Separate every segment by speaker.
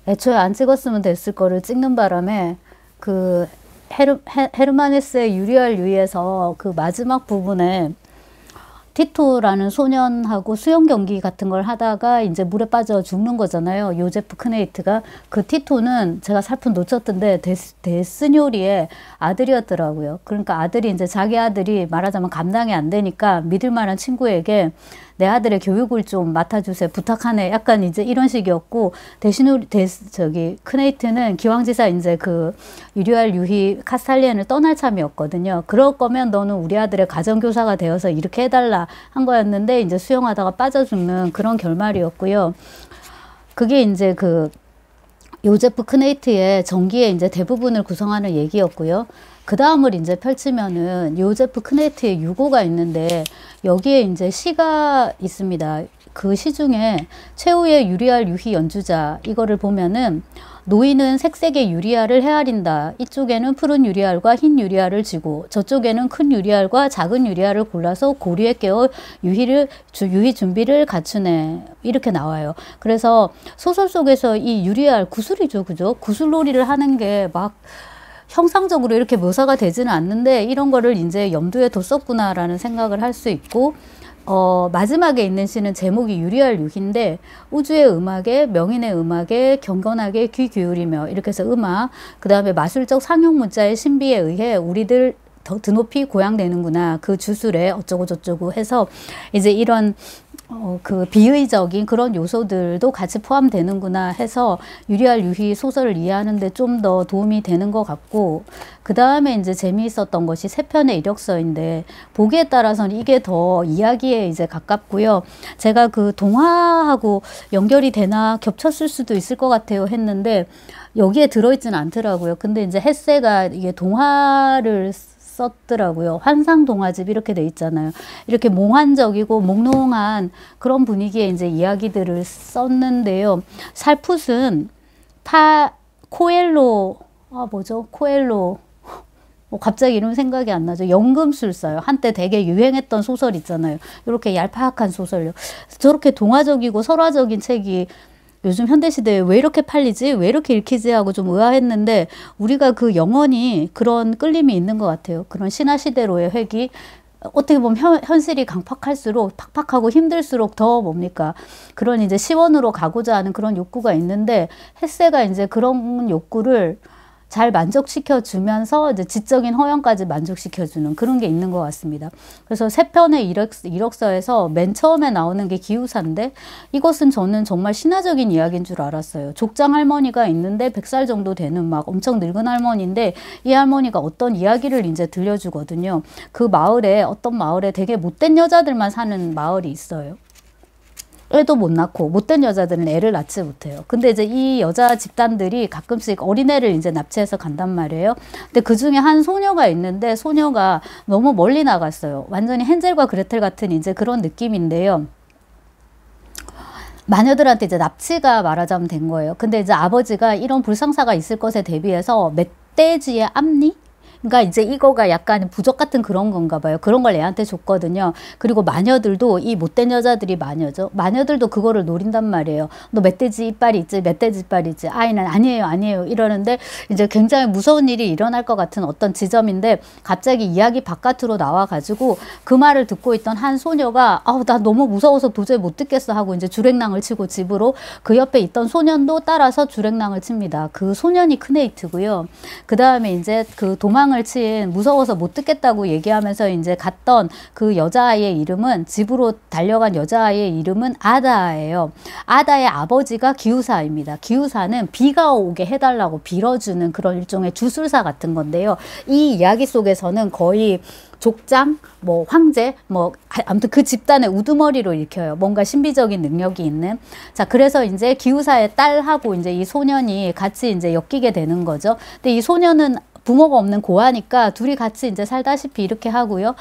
Speaker 1: 애초에 안 찍었으면 됐을 거를 찍는 바람에 그 헤르만 헤세의 유리알 유이에서 그 마지막 부분에 티토라는 소년하고 수영 경기 같은 걸 하다가 이제 물에 빠져 죽는 거잖아요. 요제프 크네이트가. 그 티토는 제가 살짝 놓쳤던데 데스뇨리의 아들이었더라고요. 그러니까 아들이 이제 자기 아들이 말하자면 감당이 안 되니까 믿을 만한 친구에게 내 아들의 교육을 좀 맡아주세요. 부탁하네. 약간 이제 이런 식이었고, 크네이트는 기왕지사 이제 그 유리알 유희 카스탈리엔을 떠날 참이었거든요. 그럴 거면 너는 우리 아들의 가정교사가 되어서 이렇게 해달라 한 거였는데, 이제 수영하다가 빠져 죽는 그런 결말이었고요. 그게 이제 그 요제프 크네이트의 전기의 이제 대부분을 구성하는 얘기였고요. 그 다음을 이제 펼치면은 요제프 크네이트의 유고가 있는데 여기에 이제 시가 있습니다. 그 시 중에 최후의 유리알 유희 연주자 이거를 보면은 노인은 색색의 유리알을 헤아린다. 이쪽에는 푸른 유리알과 흰 유리알을 쥐고 저쪽에는 큰 유리알과 작은 유리알을 골라서 고리에 깨어 유희 준비를 갖추네. 이렇게 나와요. 그래서 소설 속에서 이 유리알 구슬이죠. 그죠? 구슬놀이를 하는 게 막 형상적으로 이렇게 묘사가 되지는 않는데 이런 거를 이제 염두에 뒀었구나라는 생각을 할 수 있고, 마지막에 있는 시는 제목이 유리알 유희인데 우주의 음악에 명인의 음악에 경건하게 귀 기울이며 이렇게 해서 음악, 그 다음에 마술적 상용 문자의 신비에 의해 우리들 더 드높이 고양되는구나. 그 주술에 어쩌고 저쩌고 해서 이제 이런 그 비의적인 그런 요소들도 같이 포함되는구나 해서 유리알 유희 소설을 이해하는데 좀 더 도움이 되는 것 같고, 그 다음에 이제 재미있었던 것이 세 편의 이력서인데 보기에 따라서는 이게 더 이야기에 이제 가깝고요. 제가 그 동화하고 연결이 되나 겹쳤을 수도 있을 것 같아요 했는데 여기에 들어있지는 않더라고요. 근데 이제 헤세가 이게 동화를 썼더라고요. 환상 동화집 이렇게 돼 있잖아요. 이렇게 몽환적이고 몽롱한 그런 분위기의 이제 이야기들을 썼는데요. 살풋은 코엘로, 뭐죠? 코엘로. 갑자기 이름 생각이 안 나죠. 연금술사요. 한때 되게 유행했던 소설 있잖아요. 이렇게 얄팍한 소설요. 저렇게 동화적이고 설화적인 책이 요즘 현대시대에 왜 이렇게 팔리지? 왜 이렇게 읽히지? 하고 좀 의아했는데 우리가 그 영원히 그런 끌림이 있는 것 같아요. 그런 신화시대로의 회귀. 어떻게 보면 현실이 강팍할수록 팍팍하고 힘들수록 더 뭡니까? 그런 이제 시원으로 가고자 하는 그런 욕구가 있는데 헤세가 이제 그런 욕구를 잘 만족시켜 주면서 이제 지적인 허영까지 만족시켜 주는 그런 게 있는 것 같습니다. 그래서 세 편의 이력서에서 맨 처음에 나오는 게 기우사인데 이것은 저는 정말 신화적인 이야기인 줄 알았어요. 족장 할머니가 있는데 100살 정도 되는 막 엄청 늙은 할머니인데 이 할머니가 어떤 이야기를 이제 들려주거든요. 그 마을에 어떤 마을에 되게 못된 여자들만 사는 마을이 있어요. 애도 못 낳고 못된 여자들은 애를 낳지 못해요. 근데 이제 이 여자 집단들이 가끔씩 어린애를 이제 납치해서 간단 말이에요. 근데 그 중에 한 소녀가 있는데 소녀가 너무 멀리 나갔어요. 완전히 헨젤과 그레텔 같은 이제 그런 느낌인데요. 마녀들한테 이제 납치가 말하자면 된 거예요. 근데 이제 아버지가 이런 불상사가 있을 것에 대비해서 멧돼지의 앞니? 그러니까 이제 이거가 약간 부적 같은 그런 건가 봐요. 그런 걸 애한테 줬거든요. 그리고 마녀들도 이 못된 여자들이 마녀죠. 마녀들도 그거를 노린단 말이에요. 너 멧돼지 이빨이 있지? 멧돼지 이빨이 있지? 아이는 아니에요, 아니에요. 이러는데 이제 굉장히 무서운 일이 일어날 것 같은 어떤 지점인데 갑자기 이야기 바깥으로 나와가지고 그 말을 듣고 있던 한 소녀가 나 너무 무서워서 도저히 못 듣겠어 하고 이제 주랭랑을 치고 집으로 그 옆에 있던 소년도 따라서 주랭랑을 칩니다. 그 소년이 크네이트고요. 그 다음에 이제 그 도망을 친 무서워서 못 듣겠다고 얘기하면서 이제 갔던 그 여자아이의 이름은 집으로 달려간 여자아이의 이름은 아다예요. 아다의 아버지가 기우사입니다. 기우사는 비가 오게 해달라고 빌어주는 그런 일종의 주술사 같은 건데요. 이 이야기 속에서는 거의 족장, 뭐 황제, 뭐 아무튼 그 집단의 우두머리로 읽혀요. 뭔가 신비적인 능력이 있는. 자, 그래서 이제 기우사의 딸하고 이제 이 소년이 같이 이제 엮이게 되는 거죠. 근데 이 소년은 부모가 없는 고아니까 둘이 같이 이제 살다시피 이렇게 하고요.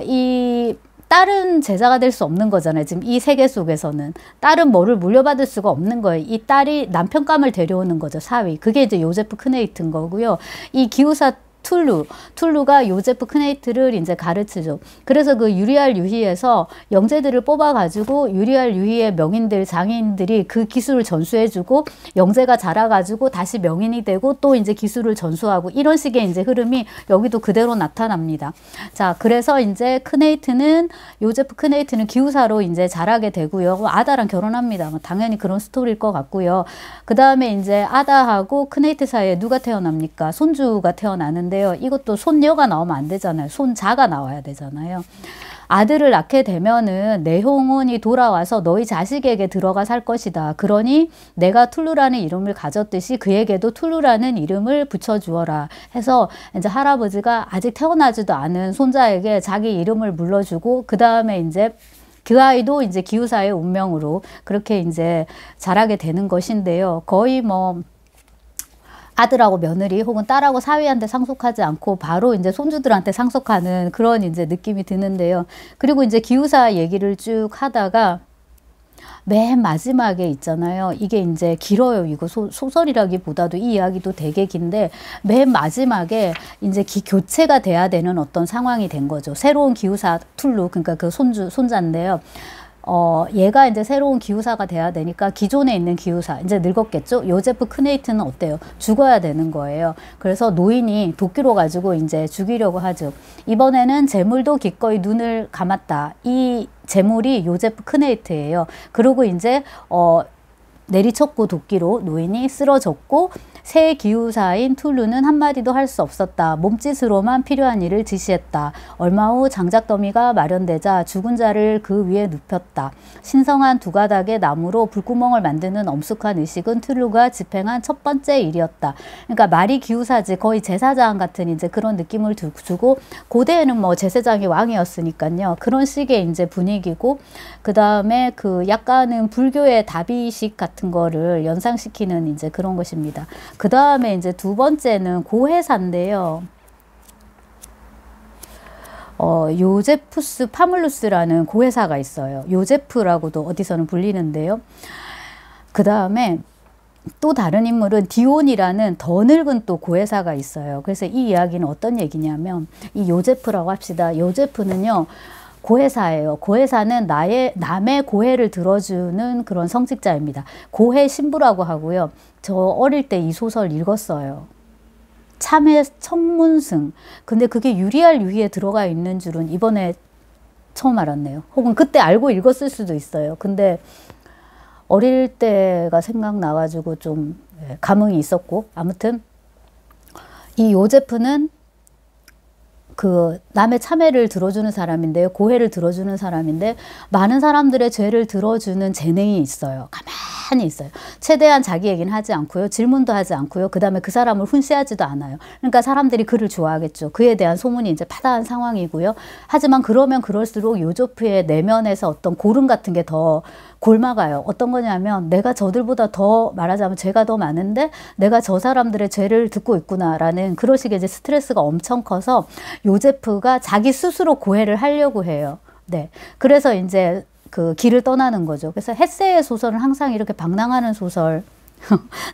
Speaker 1: 이 딸은 제자가 될 수 없는 거잖아요. 지금 이 세계 속에서는. 딸은 뭐를 물려받을 수가 없는 거예요. 이 딸이 남편감을 데려오는 거죠. 사위. 그게 이제 요제프 크네이트인 거고요. 이 기우사 툴루가 요제프 크네이트를 이제 가르치죠. 그래서 그 유리알 유희에서 영재들을 뽑아가지고 유리알 유희의 명인들, 장인들이 그 기술을 전수해주고 영재가 자라가지고 다시 명인이 되고 또 이제 기술을 전수하고 이런 식의 이제 흐름이 여기도 그대로 나타납니다. 자, 그래서 이제 요제프 크네이트는 기후사로 이제 자라게 되고요. 아다랑 결혼합니다. 당연히 그런 스토리일 것 같고요. 그 다음에 이제 아다하고 크네이트 사이에 누가 태어납니까? 손주가 태어나는데요. 이것도 손녀가 나오면 안 되잖아요. 손자가 나와야 되잖아요. 아들을 낳게 되면은 내 영혼이 돌아와서 너희 자식에게 들어가 살 것이다. 그러니 내가 툴루라는 이름을 가졌듯이 그에게도 툴루라는 이름을 붙여주어라 해서 이제 할아버지가 아직 태어나지도 않은 손자에게 자기 이름을 물러주고 그 다음에 이제 그 아이도 이제 기후사의 운명으로 그렇게 이제 자라게 되는 것인데요. 거의 뭐 아들하고 며느리 혹은 딸하고 사위한테 상속하지 않고 바로 이제 손주들한테 상속하는 그런 이제 느낌이 드는데요. 그리고 이제 기후사 얘기를 쭉 하다가 맨 마지막에 있잖아요. 이게 이제 길어요. 이거 소설이라기보다도 이 이야기도 되게 긴데 맨 마지막에 이제 교체가 돼야 되는 어떤 상황이 된 거죠. 새로운 기후사 툴루, 그러니까 그 손자인데요. 얘가 이제 새로운 기후사가 돼야 되니까 기존에 있는 기후사, 이제 늙었겠죠? 요제프 크네이트는 어때요? 죽어야 되는 거예요. 그래서 노인이 도끼로 가지고 이제 죽이려고 하죠. 이번에는 재물도 기꺼이 눈을 감았다. 이 재물이 요제프 크네이트예요. 그리고 이제, 내리쳤고 도끼로 노인이 쓰러졌고 새 기후사인 툴루는 한마디도 할 수 없었다. 몸짓으로만 필요한 일을 지시했다. 얼마 후 장작더미가 마련되자 죽은 자를 그 위에 눕혔다. 신성한 두 가닥의 나무로 불구멍을 만드는 엄숙한 의식은 툴루가 집행한 첫 번째 일이었다. 그러니까 말이 기후사지 거의 제사장 같은 이제 그런 느낌을 주고 고대에는 뭐 제사장이 왕이었으니까요. 그런 식의 이제 분위기고 그 다음에 그 약간은 불교의 다비식 같은 거를 연상시키는 이제 그런 것입니다. 그 다음에 이제 두 번째는 고해사인데요. 요제푸스 파물루스라는 고해사가 있어요. 요제프라고도 어디서는 불리는데요. 그 다음에 또 다른 인물은 디온이라는 더 늙은 또 고해사가 있어요. 그래서 이 이야기는 어떤 얘기냐면 이 요제프라고 합시다. 요제프는요. 고해사예요. 고해사는 남의 고해를 들어주는 그런 성직자입니다. 고해 신부라고 하고요. 저 어릴 때 이 소설 읽었어요. 참회 청문승. 근데 그게 유리알 유희에 들어가 있는 줄은 이번에 처음 알았네요. 혹은 그때 알고 읽었을 수도 있어요. 근데 어릴 때가 생각나가지고 좀 감흥이 있었고 아무튼 이 요제프는 그 남의 참회를 들어주는 사람인데요. 고해를 들어주는 사람인데 많은 사람들의 죄를 들어주는 재능이 있어요. 가만히 있어요. 최대한 자기 얘기는 하지 않고요. 질문도 하지 않고요. 그 다음에 그 사람을 훈시하지도 않아요. 그러니까 사람들이 그를 좋아하겠죠. 그에 대한 소문이 이제 파다한 상황이고요. 하지만 그러면 그럴수록 요제프의 내면에서 어떤 고름 같은 게 더 골마가요. 어떤 거냐면 내가 저들보다 더 말하자면 죄가 더 많은데 내가 저 사람들의 죄를 듣고 있구나라는 그런 식의 이제 스트레스가 엄청 커서 요제프가 자기 스스로 고해를 하려고 해요. 네. 그래서 이제 그 길을 떠나는 거죠. 그래서 헤세의 소설은 항상 이렇게 방랑하는 소설.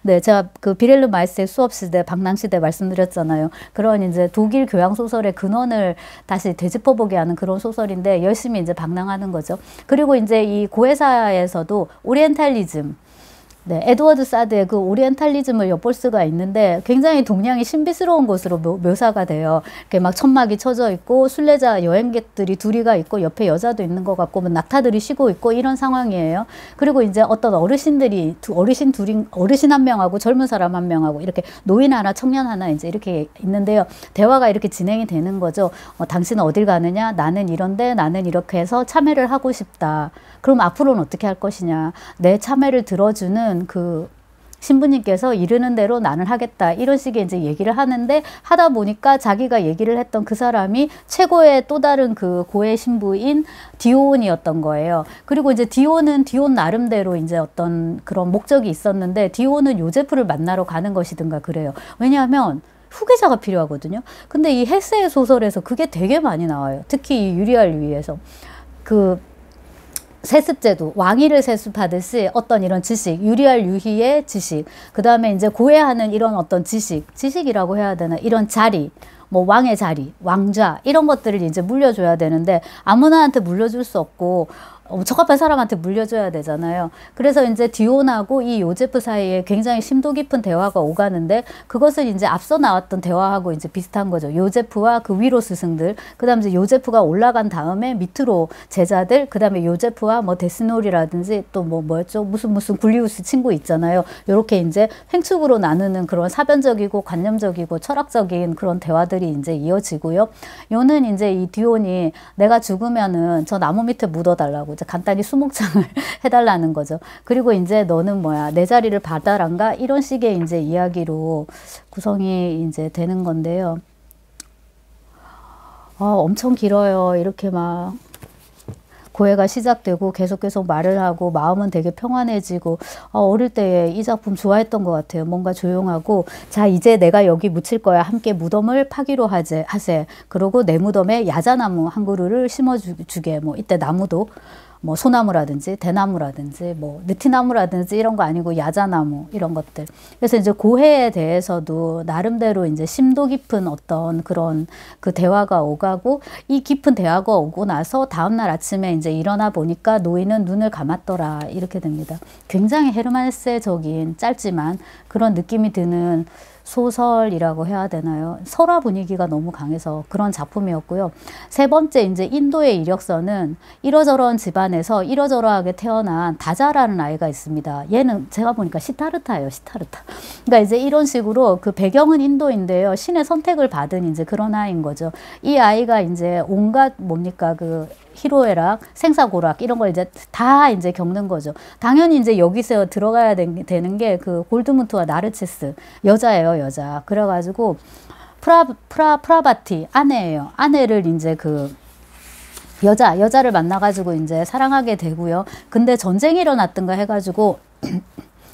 Speaker 1: 네, 제가 그 비렐름 마이스의 수업시대, 방랑시대 말씀드렸잖아요. 그런 이제 독일 교양 소설의 근원을 다시 되짚어보게 하는 그런 소설인데 열심히 이제 방랑하는 거죠. 그리고 이제 이 고해사에서도 오리엔탈리즘, 네, 에드워드 사드의 그 오리엔탈리즘을 엿볼 수가 있는데 굉장히 동양이 신비스러운 것으로 묘사가 돼요. 이렇게 막 천막이 쳐져 있고 순례자 여행객들이 둘이가 있고 옆에 여자도 있는 것 같고 뭐 낙타들이 쉬고 있고 이런 상황이에요. 그리고 이제 어떤 어르신들이 어르신 한 명하고 젊은 사람 한 명하고 이렇게 노인 하나 청년 하나 이제 이렇게 있는데요. 대화가 이렇게 진행이 되는 거죠. 당신은 어딜 가느냐? 나는 이런데 나는 이렇게 해서 참회를 하고 싶다. 그럼 앞으로는 어떻게 할 것이냐? 내 참회를 들어주는 그 신부님께서 이르는 대로 나는 하겠다. 이런 식의 이제 얘기를 하는데 하다 보니까 자기가 얘기를 했던 그 사람이 최고의 또 다른 그 고해 신부인 디온이었던 거예요. 그리고 이제 디온은 디온 나름대로 이제 어떤 그런 목적이 있었는데 디온은 요제프를 만나러 가는 것이든가 그래요. 왜냐하면 후계자가 필요하거든요. 근데 이 헤세의 소설에서 그게 되게 많이 나와요. 특히 이 유리알 유희에서 그 세습제도, 왕위를 세습하듯이 어떤 이런 지식, 유리알 유희의 지식, 그 다음에 이제 고해하는 이런 어떤 지식이라고 해야 되나, 이런 자리, 뭐 왕의 자리, 왕좌 이런 것들을 이제 물려줘야 되는데 아무나한테 물려줄 수 없고 적합한 사람한테 물려줘야 되잖아요. 그래서 이제 디온하고 이 요제프 사이에 굉장히 심도 깊은 대화가 오가는데 그것은 이제 앞서 나왔던 대화하고 이제 비슷한 거죠. 요제프와 그 위로 스승들, 그 다음에 이제 요제프가 올라간 다음에 밑으로 제자들, 그 다음에 요제프와 뭐 데스놀이라든지 또 뭐였죠? 무슨 굴리우스 친구 있잖아요. 요렇게 이제 횡축으로 나누는 그런 사변적이고 관념적이고 철학적인 그런 대화들이 이제 이어지고요. 요는 이제 이 디온이 내가 죽으면은 저 나무 밑에 묻어달라고 간단히 수목장을 해달라는 거죠. 그리고 이제 너는 뭐야, 내 자리를 받아란가? 이런 식의 이제 이야기로 구성이 이제 되는 건데요. 엄청 길어요. 이렇게 막 고해가 시작되고 계속 말을 하고 마음은 되게 평안해지고 어릴 때 이 작품 좋아했던 것 같아요. 뭔가 조용하고 자 이제 내가 여기 묻힐 거야. 함께 무덤을 파기로 하세. 그리고 내 무덤에 야자나무 한 그루를 심어주게. 뭐 이때 나무도 뭐 소나무라든지 대나무라든지 뭐 느티나무라든지 이런 거 아니고 야자나무 이런 것들. 그래서 이제 고해에 대해서도 나름대로 이제 심도 깊은 어떤 그런 그 대화가 오가고 이 깊은 대화가 오고 나서 다음날 아침에 이제 일어나 보니까 노인은 눈을 감았더라 이렇게 됩니다. 굉장히 헤르만 헤세적인 짧지만 그런 느낌이 드는 소설이라고 해야 되나요? 설화 분위기가 너무 강해서 그런 작품이었고요. 세 번째 이제 인도의 이력서는 이러저러한 집안에서 이러저러하게 태어난 다자라는 아이가 있습니다. 얘는 제가 보니까 시타르타예요. 시타르타. 그러니까 이제 이런 식으로 그 배경은 인도인데요. 신의 선택을 받은 이제 그런 아이인 거죠. 이 아이가 이제 온갖 뭡니까 그 희로애락, 생사고락 이런 걸 이제 다 이제 겪는 거죠. 당연히 이제 여기서 들어가야 되는 게 그 골드문트와 나르체스 여자예요, 여자. 그래가지고 프라바티 아내예요. 아내를 이제 그 여자를 만나가지고 이제 사랑하게 되고요. 근데 전쟁이 일어났던가 해가지고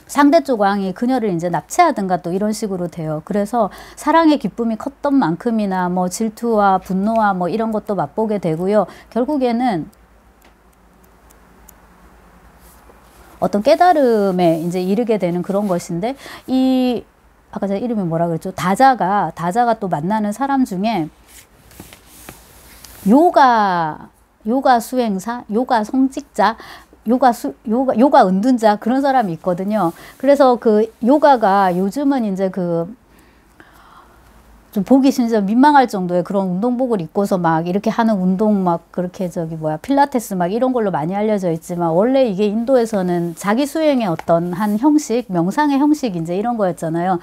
Speaker 1: 상대 쪽 왕이 그녀를 이제 납치하든가 또 이런 식으로 돼요. 그래서 사랑의 기쁨이 컸던 만큼이나 뭐 질투와 분노와 뭐 이런 것도 맛보게 되고요. 결국에는 어떤 깨달음에 이제 이르게 되는 그런 것인데 이 아까 제가 이름이 뭐라 그랬죠? 다자가 또 만나는 사람 중에 요가 수행사, 요가 성직자, 요가 은둔자 그런 사람이 있거든요. 그래서 그 요가가 요즘은 이제 그 좀 보기 진짜 민망할 정도의 그런 운동복을 입고서 막 이렇게 하는 운동 막 그렇게 필라테스 막 이런 걸로 많이 알려져 있지만 원래 이게 인도에서는 자기 수행의 어떤 한 형식, 명상의 형식 이제 이런 거였잖아요.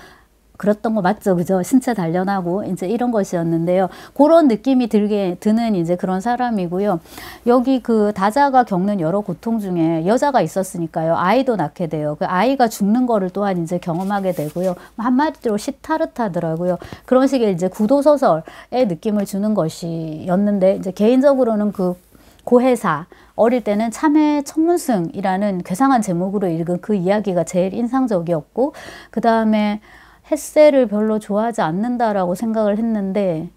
Speaker 1: 그랬던 거 맞죠? 그죠? 신체 단련하고 이제 이런 것이었는데요. 그런 느낌이 드는 이제 그런 사람이고요. 여기 그 다자가 겪는 여러 고통 중에 여자가 있었으니까요. 아이도 낳게 돼요. 그 아이가 죽는 거를 또한 이제 경험하게 되고요. 한마디로 시타르타더라고요. 그런 식의 이제 구도소설의 느낌을 주는 것이었는데 이제 개인적으로는 그 고해사 어릴 때는 참회 천문승이라는 괴상한 제목으로 읽은 그 이야기가 제일 인상적이었고 그 다음에 헤세를 별로 좋아하지 않는다라고 생각을 했는데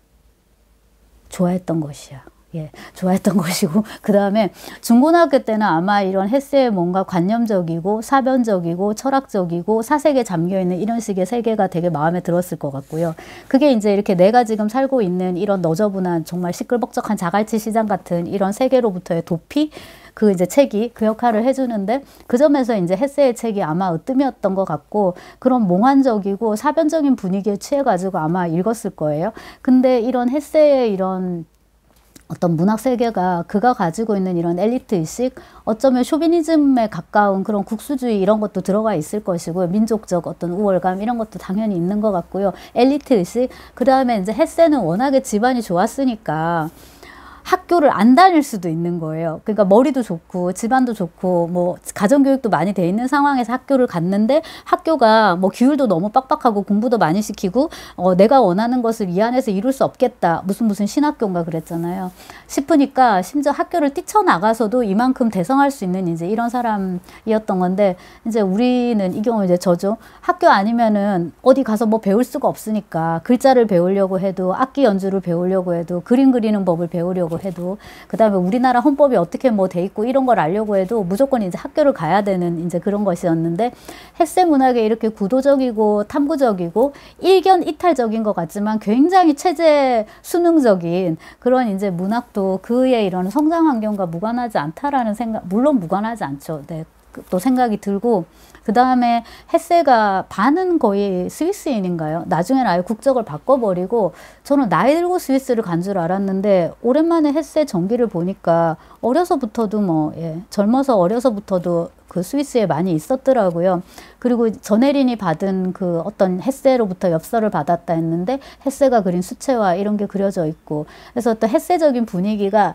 Speaker 1: 좋아했던 것이야. 예, 좋아했던 것이고 그 다음에 중고등학교 때는 아마 이런 헤세의 뭔가 관념적이고 사변적이고 철학적이고 사색에 잠겨있는 이런 식의 세계가 되게 마음에 들었을 것 같고요. 그게 이제 이렇게 내가 지금 살고 있는 이런 너저분한 정말 시끌벅적한 자갈치 시장 같은 이런 세계로부터의 도피 그 이제 책이 그 역할을 해주는데 그 점에서 이제 헤세의 책이 아마 으뜸이었던 것 같고 그런 몽환적이고 사변적인 분위기에 취해가지고 아마 읽었을 거예요. 근데 이런 헤세의 이런 어떤 문학 세계가 그가 가지고 있는 이런 엘리트의식 어쩌면 쇼비니즘에 가까운 그런 국수주의 이런 것도 들어가 있을 것이고요. 민족적 어떤 우월감 이런 것도 당연히 있는 것 같고요. 엘리트의식 그 다음에 이제 헤세는 워낙에 집안이 좋았으니까 학교를 안 다닐 수도 있는 거예요. 그러니까 머리도 좋고 집안도 좋고 뭐 가정교육도 많이 돼 있는 상황에서 학교를 갔는데 학교가 뭐 규율도 너무 빡빡하고 공부도 많이 시키고 내가 원하는 것을 이 안에서 이룰 수 없겠다. 무슨 신학교인가 그랬잖아요. 싶으니까 심지어 학교를 뛰쳐나가서도 이만큼 대성할 수 있는 이제 이런 사람이었던 건데 이제 우리는 이 경우 이제 저죠. 학교 아니면은 어디 가서 뭐 배울 수가 없으니까 글자를 배우려고 해도 악기 연주를 배우려고 해도 그림 그리는 법을 배우려고 알려고 해도, 그 다음에 우리나라 헌법이 어떻게 뭐 돼 있고 이런 걸 알려고 해도 무조건 이제 학교를 가야 되는 이제 그런 것이었는데, 햇새 문학에 이렇게 구도적이고 탐구적이고 일견 이탈적인 것 같지만 굉장히 체제 수능적인 그런 이제 문학도 그의 이런 성장 환경과 무관하지 않다라는 생각, 물론 무관하지 않죠. 네. 또 생각이 들고, 그 다음에 햇새가 반은 거의 스위스인인가요? 나중에는 아예 국적을 바꿔버리고, 저는 나이 들고 스위스를 간 줄 알았는데 오랜만에 햇새 전기를 보니까 어려서부터도 뭐 젊어서 어려서부터도 그 스위스에 많이 있었더라고요. 그리고 전혜린이 받은 그 어떤 햇새로부터 엽서를 받았다 했는데 햇새가 그린 수채화 이런 게 그려져 있고, 그래서 어떤 햇새적인 분위기가,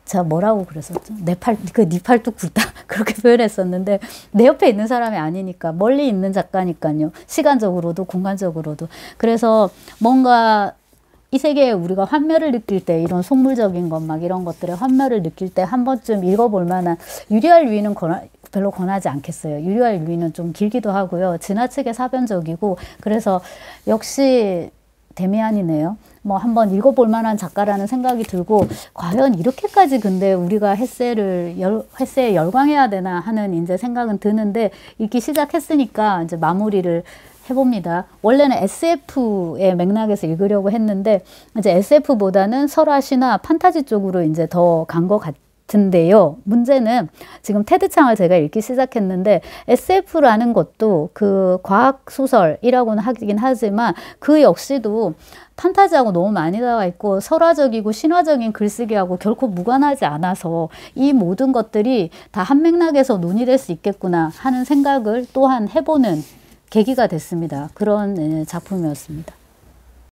Speaker 1: 제가 뭐라고 그랬었죠? 네 팔뚝 굵다 그렇게 표현했었는데, 내 옆에 있는 사람이 아니니까, 멀리 있는 작가니까요. 시간적으로도 공간적으로도. 그래서 뭔가 이 세계에 우리가 환멸을 느낄 때, 이런 속물적인 것 막 이런 것들의 환멸을 느낄 때 한 번쯤 읽어볼 만한, 유리알 유이는 별로 권하지 않겠어요. 유리알 유이는 좀 길기도 하고요. 지나치게 사변적이고, 그래서 역시 데미안이네요. 뭐 한번 읽어볼 만한 작가라는 생각이 들고, 과연 이렇게까지 근데 우리가 햇새에 열광해야 되나 하는 이제 생각은 드는데, 읽기 시작했으니까 이제 마무리를 해봅니다. 원래는 SF의 맥락에서 읽으려고 했는데, 이제 SF보다는 설화, 신화, 판타지 쪽으로 이제 더 간 것 같은데요. 문제는 지금 테드창을 제가 읽기 시작했는데, SF라는 것도 그 과학소설이라고는 하긴 하지만 그 역시도 판타지하고 너무 많이 나와 있고 설화적이고 신화적인 글쓰기하고 결코 무관하지 않아서 이 모든 것들이 다 한 맥락에서 논의될 수 있겠구나 하는 생각을 또한 해보는 계기가 됐습니다. 그런 작품이었습니다.